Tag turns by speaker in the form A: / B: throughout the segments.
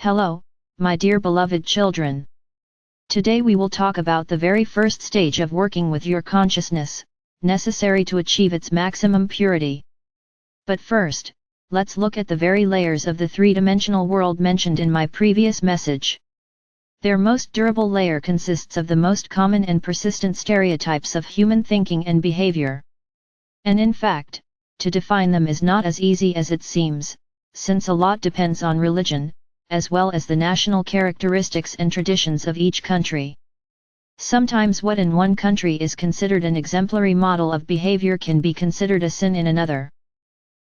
A: Hello, my dear beloved children. Today we will talk about the very first stage of working with your consciousness, necessary to achieve its maximum purity. But first, let's look at the very layers of the three-dimensional world mentioned in my previous message. Their most durable layer consists of the most common and persistent stereotypes of human thinking and behavior. And in fact, to define them is not as easy as it seems, since a lot depends on religion, as well as the national characteristics and traditions of each country. Sometimes what in one country is considered an exemplary model of behavior can be considered a sin in another.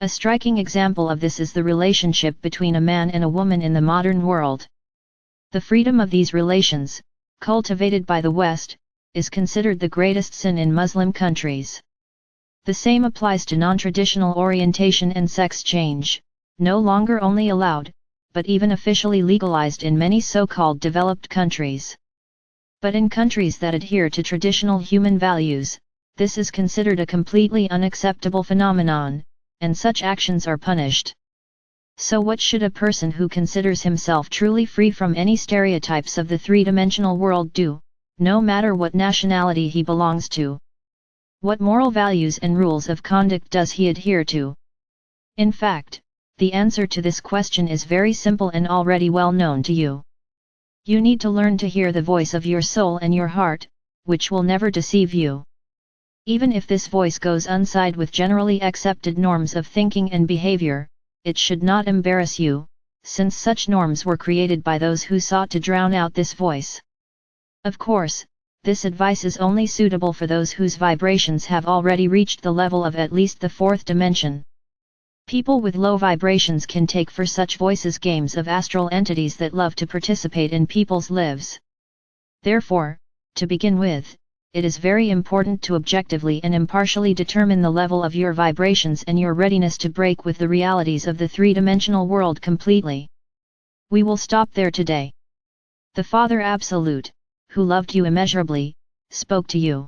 A: A striking example of this is the relationship between a man and a woman in the modern world. The freedom of these relations, cultivated by the West, is considered the greatest sin in Muslim countries. The same applies to non-traditional orientation and sex change, no longer only allowed, but even officially legalized in many so-called developed countries. But in countries that adhere to traditional human values, this is considered a completely unacceptable phenomenon, and such actions are punished. So what should a person who considers himself truly free from any stereotypes of the three-dimensional world do, no matter what nationality he belongs to? What moral values and rules of conduct does he adhere to? In fact, the answer to this question is very simple and already well known to you. You need to learn to hear the voice of your soul and your heart, which will never deceive you. Even if this voice goes unside with generally accepted norms of thinking and behavior, it should not embarrass you, since such norms were created by those who sought to drown out this voice. Of course, this advice is only suitable for those whose vibrations have already reached the level of at least the fourth dimension. People with low vibrations can take for such voices games of astral entities that love to participate in people's lives. Therefore, to begin with, it is very important to objectively and impartially determine the level of your vibrations and your readiness to break with the realities of the three-dimensional world completely. We will stop there today. The Father Absolute, who loved you immeasurably, spoke to you.